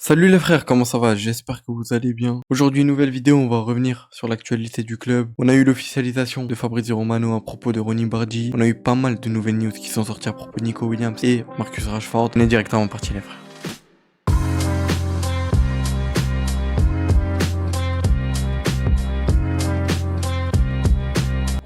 Salut les frères, comment ça va? J'espère que vous allez bien. Aujourd'hui, nouvelle vidéo, on va revenir sur l'actualité du club. On a eu l'officialisation de Fabrizio Romano à propos de Ronny Bardi. On a eu pas mal de nouvelles news qui sont sorties à propos de Nico Williams et Marcus Rashford. On est directement parti les frères.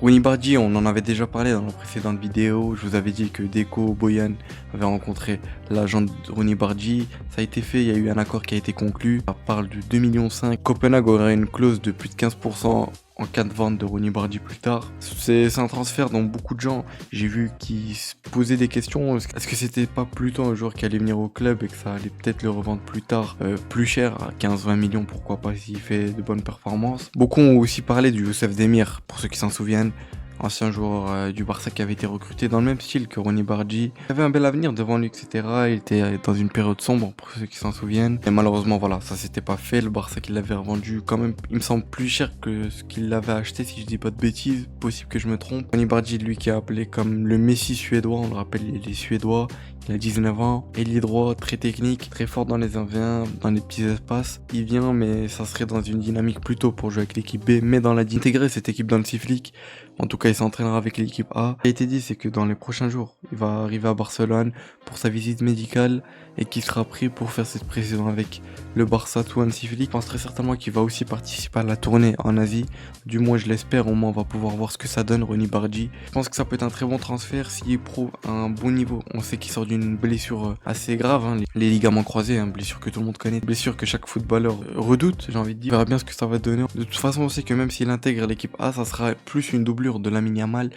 Ronny Bardi, on en avait déjà parlé dans la précédente vidéo. Je vous avais dit que Deco Boyan avait rencontré l'agent de Ronny Bardi. Ça a été fait, il y a eu un accord qui a été conclu. Ça parle du 2,5 millions. Copenhague aurait une clause de plus de 15% en cas de vente de Ronny Bardi plus tard. C'est un transfert dont beaucoup de gens, j'ai vu, qui se posaient des questions. Est-ce que c'était pas plutôt un joueur qui allait venir au club et que ça allait peut-être le revendre plus tard, plus cher, à 15-20 millions, pourquoi pas, s'il fait de bonnes performances. Beaucoup ont aussi parlé du Youssef Demir, pour ceux qui s'en souviennent. Ancien joueur du Barça qui avait été recruté dans le même style que Ronny Bardi. Il avait un bel avenir devant lui, etc. Il était dans une période sombre, pour ceux qui s'en souviennent. Et malheureusement, voilà, ça s'était pas fait. Le Barça qui l'avait revendu, quand même, il me semble plus cher que ce qu'il l'avait acheté, si je dis pas de bêtises. Possible que je me trompe. Ronny Bardi, lui, qui est appelé comme le Messi suédois, on le rappelle, il est suédois. Il a 19 ans, ailier droit, très technique, très fort dans les 1v1, dans les petits espaces. Il vient, mais ça serait dans une dynamique plutôt pour jouer avec l'équipe B, mais d'intégrer cette équipe dans le Siflik. En tout cas, il s'entraînera avec l'équipe A. Ce qui a été dit, c'est que dans les prochains jours, il va arriver à Barcelone pour sa visite médicale et qu'il sera pris pour faire cette pré-saison avec le Barça tout en Siflik. Je pense très certainement qu'il va aussi participer à la tournée en Asie. Du moins, je l'espère. Au moins, on va pouvoir voir ce que ça donne, Ronny Bardi. Je pense que ça peut être un très bon transfert s'il prouve un bon niveau. On sait qu'il sort d'une blessure assez grave, hein, les ligaments croisés, hein, blessure que tout le monde connaît, blessure que chaque footballeur redoute, j'ai envie de dire. On verra bien ce que ça va donner. De toute façon, on sait que même s'il intègre l'équipe A, ça sera plus une doublure de Lamine Yamal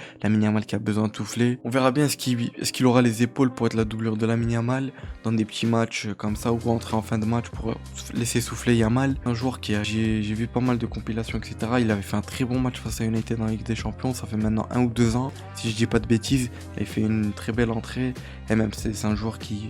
qui a besoin de souffler. On verra bien est-ce qu'il aura les épaules pour être la doublure de Lamine Yamal dans des petits matchs comme ça, ou rentrer en fin de match pour laisser souffler Yamal. Un joueur j'ai vu pas mal de compilations, etc. Il avait fait un très bon match face à United dans la Ligue des Champions, ça fait maintenant 1 ou 2 ans, si je dis pas de bêtises. Il a fait une très belle entrée, et même c'est un joueur qui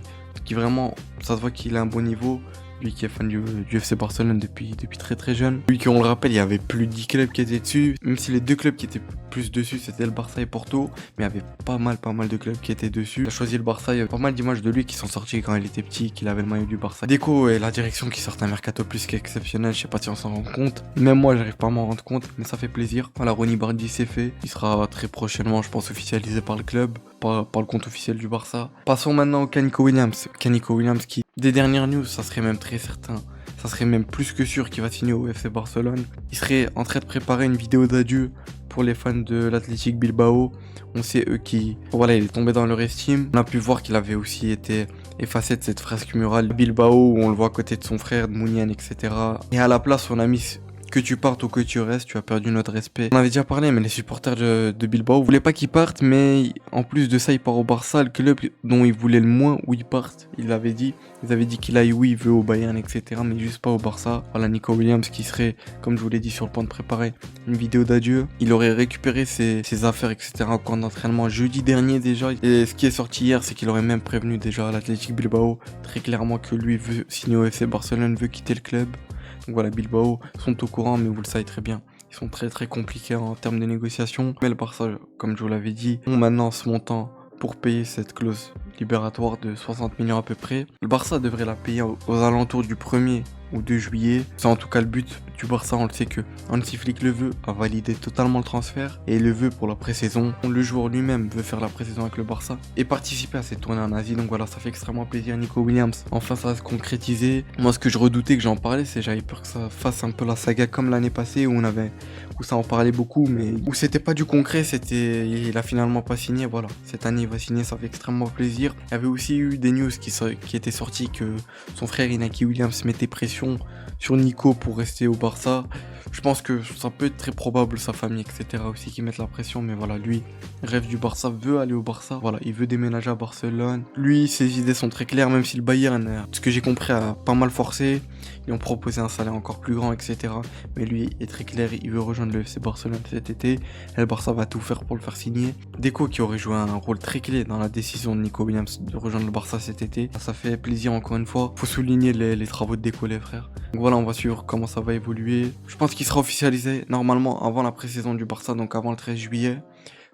vraiment, ça se voit qu'il a un bon niveau. Lui qui est fan du FC Barcelone depuis très très jeune. Lui qui, on le rappelle, il y avait plus de 10 clubs qui étaient dessus. Même si les deux clubs qui étaient plus dessus, c'était le Barça et Porto. Mais il y avait pas mal de clubs qui étaient dessus. Il a choisi le Barça, il y a pas mal d'images de lui qui sont sorties quand il était petit, qu'il avait le maillot du Barça. Deco et la direction qui sortent un mercato plus qu'exceptionnel, je sais pas si on s'en rend compte. Même moi, j'arrive pas à m'en rendre compte, mais ça fait plaisir. Voilà, Ronny Bardi c'est fait. Il sera très prochainement, je pense, officialisé par le club, par le compte officiel du Barça. Passons maintenant au Nico Williams. Nico Williams qui, des dernières news, ça serait même très certain. Ça serait même plus que sûr qu'il va signer au FC Barcelone. Il serait en train de préparer une vidéo d'adieu pour les fans de l'Athletic Bilbao. On sait eux qui... Voilà, il est tombé dans leur estime. On a pu voir qu'il avait aussi été effacé de cette fresque murale Bilbao où on le voit à côté de son frère, de Mounian, etc. Et à la place, on a mis... Que tu partes ou que tu restes, tu as perdu notre respect. On avait déjà parlé, mais les supporters de Bilbao voulaient pas qu'il parte, mais en plus de ça, il part au Barça, le club dont il voulait le moins où il parte. Ils avaient dit qu'il aille où il veut au Bayern, etc., mais juste pas au Barça. Voilà, Nico Williams qui serait, comme je vous l'ai dit, sur le point de préparer une vidéo d'adieu. Il aurait récupéré ses affaires, etc., au camp d'entraînement jeudi dernier déjà. Et ce qui est sorti hier, c'est qu'il aurait même prévenu déjà à l'Athletic Bilbao très clairement que lui veut signer au FC Barcelone, veut quitter le club. Donc voilà, Bilbao sont au courant, mais vous le savez très bien. Ils sont très compliqués en termes de négociation. Mais le Barça, comme je vous l'avais dit, ont maintenant ce montant pour payer cette clause libératoire de 60 millions à peu près. Le Barça devrait la payer aux alentours du 1er ou 2 juillet. C'est en tout cas le but du Barça, on le sait que Hansi Flick le veut, a validé totalement le transfert et le veut pour la pré-saison. Le joueur lui-même veut faire la pré-saison avec le Barça et participer à cette tournée en Asie. Donc voilà, ça fait extrêmement plaisir. Nico Williams, enfin ça va se concrétiser. Moi, ce que je redoutais que j'en parlais, c'est j'avais peur que ça fasse un peu la saga comme l'année passée où ça en parlait beaucoup, mais où c'était pas du concret, il a finalement pas signé. Voilà, cette année il va signer, ça fait extrêmement plaisir. Il y avait aussi eu des news qui étaient sorties que son frère Inaki Williams mettait pression sur Nico pour rester au Barça. Je pense que ça peut être très probable, sa famille, etc. aussi qui mettent la pression, mais voilà, lui, rêve du Barça, veut aller au Barça. Voilà, il veut déménager à Barcelone. Lui, ses idées sont très claires, même si le Bayern, ce que j'ai compris, a pas mal forcé. Ils ont proposé un salaire encore plus grand, etc. Mais lui est très clair, il veut rejoindre le FC Barcelone cet été. Et le Barça va tout faire pour le faire signer. Deco qui aurait joué un rôle très clé dans la décision de Nico Williams de rejoindre le Barça cet été. Ça fait plaisir encore une fois. Faut souligner les travaux de Deco, les frères. Donc voilà, on va suivre comment ça va évoluer. Je pense qu'il sera officialisé normalement avant la pré-saison du Barça, donc avant le 13 juillet.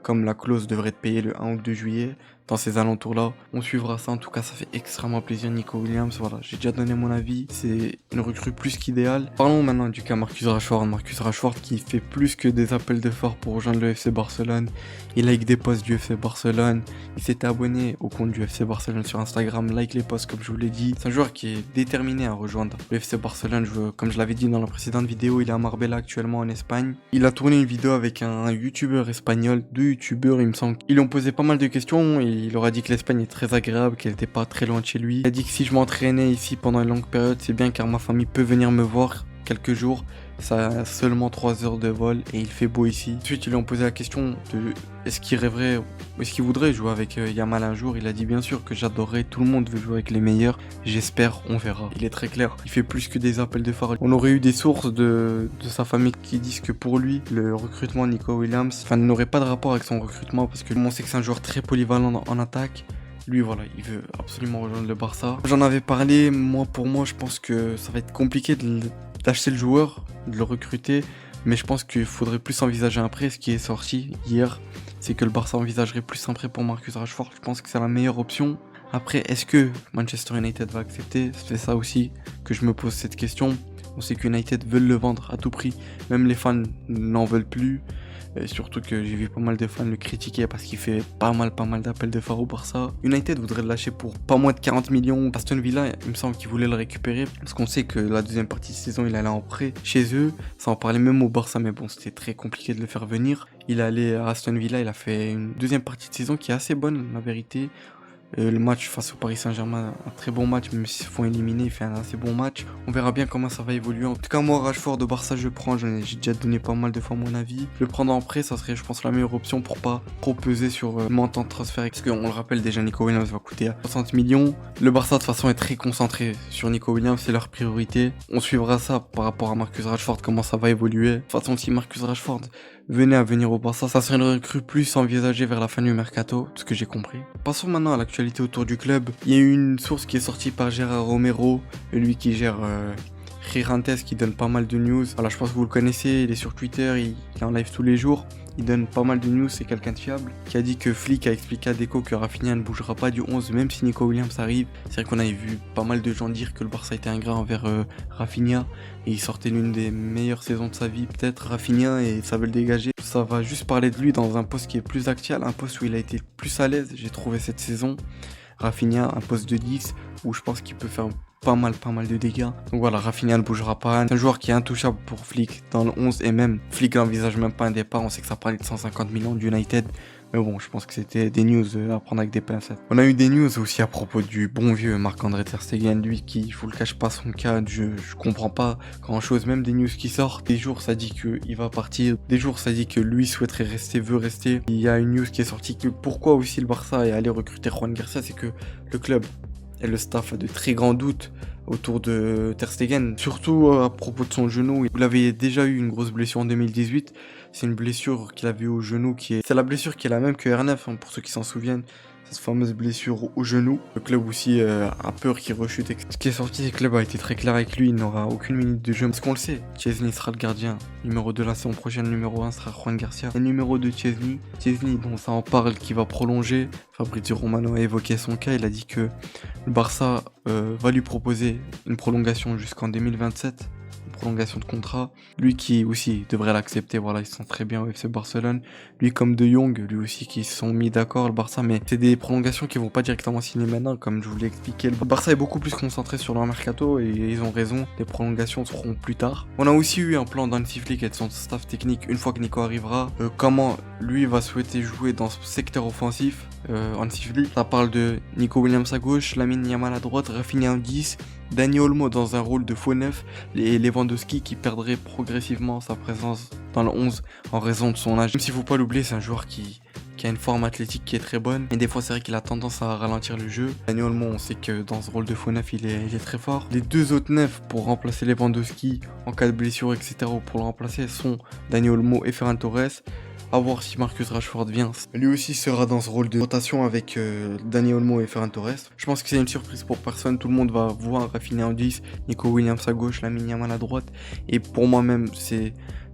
Comme la clause devrait être payée le 1 ou 2 juillet. dans ces alentours-là. On suivra ça, en tout cas ça fait extrêmement plaisir. Nico Williams, voilà, j'ai déjà donné mon avis, c'est une recrue plus qu'idéale. Parlons maintenant du cas Marcus Rashford. Marcus Rashford qui fait plus que des appels de phare pour rejoindre le FC Barcelone. Il like des posts du FC Barcelone, il s'était abonné au compte du FC Barcelone sur Instagram, like les posts comme je vous l'ai dit. C'est un joueur qui est déterminé à rejoindre le FC Barcelone. Comme je l'avais dit dans la précédente vidéo, il est à Marbella actuellement en Espagne. Il a tourné une vidéo avec un youtubeur espagnol, 2 youtubeurs il me semble. Ils lui ont posé pas mal de questions et il leur a dit que l'Espagne est très agréable, qu'elle n'était pas très loin de chez lui. Il a dit que si je m'entraînais ici pendant une longue période, c'est bien car ma famille peut venir me voir quelques jours. Ça a seulement 3 heures de vol et il fait beau ici. Ensuite, ils lui ont posé la question de est-ce qu'il rêverait ou est-ce qu'il voudrait jouer avec Yamal un jour. Il a dit bien sûr que j'adorerais, tout le monde veut jouer avec les meilleurs. J'espère, on verra. Il est très clair, il fait plus que des appels de phare. On aurait eu des sources de sa famille qui disent que pour lui, le recrutement Nico Williams, n'aurait pas de rapport avec son recrutement parce que on sait que c'est un joueur très polyvalent en attaque. Lui, voilà, il veut absolument rejoindre le Barça. J'en avais parlé, pour moi, je pense que ça va être compliqué d'acheter le joueur, de le recruter. Mais je pense qu'il faudrait plus envisager un prêt. Ce qui est sorti hier, c'est que le Barça envisagerait plus un prêt pour Marcus Rashford. Je pense que c'est la meilleure option. Après, est-ce que Manchester United va accepter? C'est ça aussi que je me pose cette question. On sait que United veulent le vendre à tout prix. Même les fans n'en veulent plus. Et surtout que j'ai vu pas mal de fans le critiquer parce qu'il fait pas mal d'appels de phare au Barça. United voudrait le lâcher pour pas moins de 40 millions. Aston Villa, il me semble qu'il voulait le récupérer parce qu'on sait que la deuxième partie de saison, il allait en prêt chez eux. Ça en parlait même au Barça, mais bon, c'était très compliqué de le faire venir. Il est allé à Aston Villa, il a fait une deuxième partie de saison qui est assez bonne, la vérité. Le match face au Paris Saint-Germain, un très bon match, même s'ils se font éliminer, il fait un assez bon match. On verra bien comment ça va évoluer. En tout cas, moi, Rashford de Barça, je prends. J'ai déjà donné pas mal de fois mon avis. Le prendre en prêt, ça serait, je pense, la meilleure option pour pas trop peser sur le montant de transfert. Parce qu'on le rappelle déjà, Nico Williams va coûter 60 millions. Le Barça, de toute façon, est très concentré sur Nico Williams, c'est leur priorité. On suivra ça par rapport à Marcus Rashford, comment ça va évoluer. De toute façon, si Marcus Rashford venait à venir au Barça, ça serait une recrue plus envisagée vers la fin du mercato, ce que j'ai compris. Passons maintenant à l'actualité autour du club. Il y a eu une source qui est sortie par Gérard Romero, lui qui gère Girantes, qui donne pas mal de news. Voilà, je pense que vous le connaissez, il est sur Twitter, il est en live tous les jours. Il donne pas mal de news, c'est quelqu'un de fiable, qui a dit que Flick a expliqué à Deco que Rafinha ne bougera pas du 11, même si Nico Williams arrive. C'est vrai qu'on avait vu pas mal de gens dire que le Barça était ingrat envers Rafinha, et il sortait l'une des meilleures saisons de sa vie, peut-être Rafinha, et ça veut le dégager. Ça va juste parler de lui dans un poste qui est plus actuel, un poste où il a été plus à l'aise, j'ai trouvé cette saison. Rafinha, un poste de 10, où je pense qu'il peut faire pas mal de dégâts. Donc voilà, Rafinha ne bougera pas. C'est un joueur qui est intouchable pour Flick dans le 11 et même Flick n'envisage même pas un départ. On sait que ça parlait de 150 millions d'United. Mais bon, je pense que c'était des news à prendre avec des pincettes. On a eu des news aussi à propos du bon vieux Marc-André Ter Stegen, lui qui, je vous le cache pas, son cas, je comprends pas grand chose, même des news qui sortent. Des jours ça dit qu'il va partir, des jours ça dit que lui souhaiterait rester, veut rester. Il y a une news qui est sortie que pourquoi aussi le Barça est allé recruter Juan Garcia, c'est que le club et le staff a de très grands doutes autour de Ter Stegen, surtout à propos de son genou. Il avait déjà eu une grosse blessure en 2018. C'est une blessure qu'il avait au genou c'est la blessure qui est la même que R9, hein, pour ceux qui s'en souviennent. Cette fameuse blessure au genou. Le club aussi a peur qu'il rechute. Ce qui est sorti, c'est que le club a été très clair avec lui. Il n'aura aucune minute de jeu. Parce qu'on le sait, Chesney sera le gardien. Numéro 2 la saison prochaine, numéro 1 sera Juan Garcia. Et numéro 2, Chesney. Chesney, dont ça en parle, qui va prolonger. Fabrizio Romano a évoqué son cas. Il a dit que le Barça va lui proposer une prolongation jusqu'en 2027. Prolongation de contrat. Lui qui aussi devrait l'accepter, voilà, ils sont très bien au FC Barcelone. Lui comme De Jong, lui aussi qui se sont mis d'accord, le Barça, mais c'est des prolongations qui vont pas directement signer maintenant, comme je vous l'ai expliqué. Le Barça est beaucoup plus concentré sur leur mercato et ils ont raison, les prolongations seront plus tard. On a aussi eu un plan d'Hansi Flick et de son staff technique une fois que Nico arrivera, comment lui va souhaiter jouer dans ce secteur offensif. Hansi Flick, ça parle de Nico Williams à gauche, Lamine Yamal à droite, Rafinha en 10, Dani Olmo dans un rôle de faux neuf et Lewandowski qui perdrait progressivement sa présence dans le 11 en raison de son âge. Même s'il faut pas l'oublier, c'est un joueur qui a une forme athlétique qui est très bonne et des fois c'est vrai qu'il a tendance à ralentir le jeu. Dani Olmo, on sait que dans ce rôle de faux neuf il est très fort. Les deux autres neufs pour remplacer Lewandowski en cas de blessure etc. ou pour le remplacer sont Dani Olmo et Ferran Torres. A voir si Marcus Rashford vient. Lui aussi sera dans ce rôle de rotation avec Dani Olmo et Ferran Torres. Je pense que c'est une surprise pour personne. Tout le monde va voir Rafinha en 10, Nico Williams à gauche, Lamine Yamal à droite. Et pour moi-même,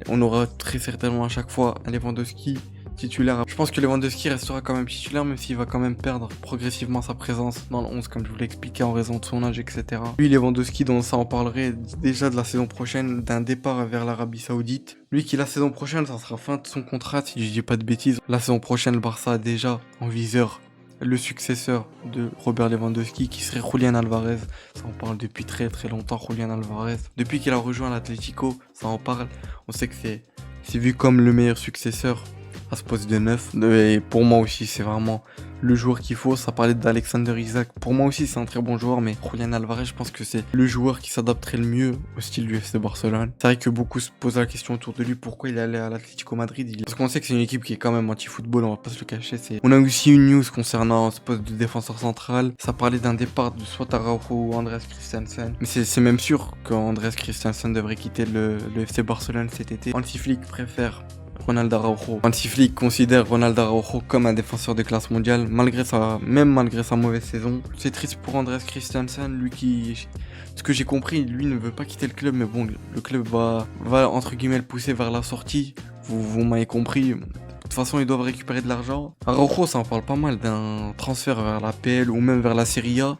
on aura très certainement à chaque fois un Lewandowski titulaire. Je pense que Lewandowski restera quand même titulaire, même s'il va quand même perdre progressivement sa présence dans le 11, comme je vous l'ai expliqué, en raison de son âge, etc. Lui, Lewandowski, dont ça en parlerait déjà de la saison prochaine, d'un départ vers l'Arabie Saoudite. Lui qui la saison prochaine, ça sera fin de son contrat, si je dis pas de bêtises. La saison prochaine, le Barça a déjà en viseur le successeur de Robert Lewandowski, qui serait Julián Alvarez. Ça en parle depuis très très longtemps, Julián Alvarez. Depuis qu'il a rejoint l'Atlético, ça en parle. On sait que c'est vu comme le meilleur successeur à ce poste de neuf. Et pour moi aussi, c'est vraiment le joueur qu'il faut. Ça parlait d'Alexander Isak. Pour moi aussi, c'est un très bon joueur, mais Julián Alvarez, je pense que c'est le joueur qui s'adapterait le mieux au style du FC Barcelone. C'est vrai que beaucoup se posent la question autour de lui, pourquoi il est allé à l'Atlético Madrid. Parce qu'on sait que c'est une équipe qui est quand même anti-football, on va pas se le cacher. On a aussi une news concernant ce poste de défenseur central. Ça parlait d'un départ de soit Araujo ou Andreas Christensen. Mais c'est même sûr qu'Andreas Christensen devrait quitter le FC Barcelone cet été. Hansi Flick préfère Ronald Araujo. Hansi Flick considère Ronald Araujo comme un défenseur de classe mondiale, malgré sa mauvaise saison. C'est triste pour Andreas Christensen, lui qui, ce que j'ai compris, lui ne veut pas quitter le club, mais bon, le club va entre guillemets le pousser vers la sortie. Vous m'avez compris. De toute façon, ils doivent récupérer de l'argent. Araujo, ça en parle pas mal d'un transfert vers la PL ou même vers la Serie A,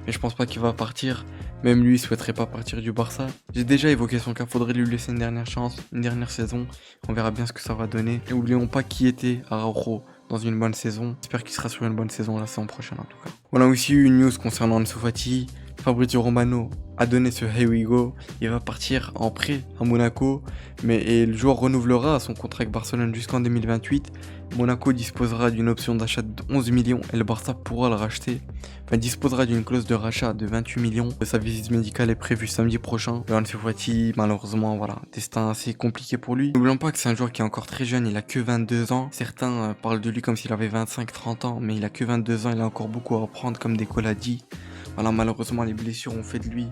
mais je pense pas qu'il va partir. Même lui, il souhaiterait pas partir du Barça. J'ai déjà évoqué son cas, faudrait lui laisser une dernière chance, une dernière saison. On verra bien ce que ça va donner. Et n'oublions pas qui était Araujo dans une bonne saison. J'espère qu'il sera sur une bonne saison la saison prochaine en tout cas. On a aussi eu une news concernant Ansu Fati. Fabrizio Romano a donné ce Here we go. Il va partir en prêt à Monaco, et le joueur renouvelera son contrat avec Barcelone jusqu'en 2028. Monaco disposera d'une option d'achat de 11 millions et le Barça pourra le racheter. Enfin, disposera d'une clause de rachat de 28 millions. Sa visite médicale est prévue samedi prochain. Ansu Fati, malheureusement, voilà, destin assez compliqué pour lui. N'oublions pas que c'est un joueur qui est encore très jeune, il a que 22 ans. Certains parlent de lui comme s'il avait 25-30 ans, mais il a que 22 ans, il a encore beaucoup à apprendre, comme Deco l'a dit. Voilà, malheureusement, les blessures ont fait de lui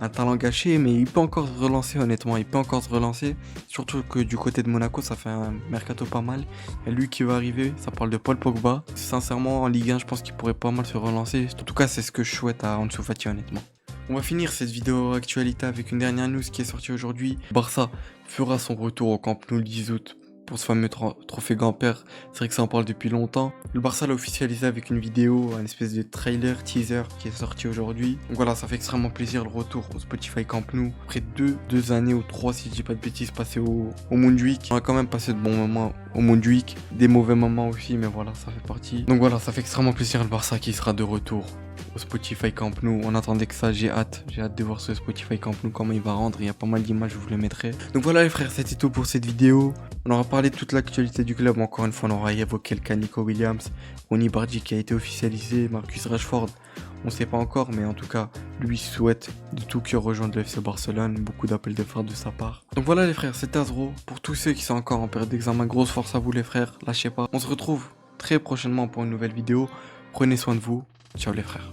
un talent gâché, mais il peut encore se relancer, honnêtement. Il peut encore se relancer. Surtout que du côté de Monaco, ça fait un mercato pas mal. Et lui qui va arriver, ça parle de Paul Pogba. Sincèrement, en Ligue 1, je pense qu'il pourrait pas mal se relancer. En tout cas, c'est ce que je souhaite à Ansu Fati, honnêtement. On va finir cette vidéo actualité avec une dernière news qui est sortie aujourd'hui. Barça fera son retour au Camp Nou le 10 août. Pour ce fameux trophée Gamper, c'est vrai que ça en parle depuis longtemps. Le Barça l'a officialisé avec une vidéo, une espèce de trailer, teaser qui est sorti aujourd'hui. Donc voilà, ça fait extrêmement plaisir le retour au Spotify Camp Nou. Après deux années ou 3, si je dis pas de bêtises, passées au Moondweek. On a quand même passé de bons moments au Moondweek, des mauvais moments aussi, mais voilà, ça fait partie. Donc voilà, ça fait extrêmement plaisir le Barça qui sera de retour au Spotify Camp Nou. On attendait que ça, j'ai hâte de voir ce Spotify Camp Nou, comment il va rendre. Il y a pas mal d'images, je vous les mettrai. Donc voilà les frères, c'était tout pour cette vidéo. On aura parlé de toute l'actualité du club, encore une fois on aura évoqué le cas Nico Williams, Ronny Bardi qui a été officialisé, Marcus Rashford, on sait pas encore, mais en tout cas lui souhaite de tout cœur rejoindre le FC Barcelone, beaucoup d'appels de phare de sa part. Donc voilà les frères, c'était Azro. Pour tous ceux qui sont encore en période d'examen, grosse force à vous les frères, lâchez pas. On se retrouve très prochainement pour une nouvelle vidéo, prenez soin de vous, ciao les frères.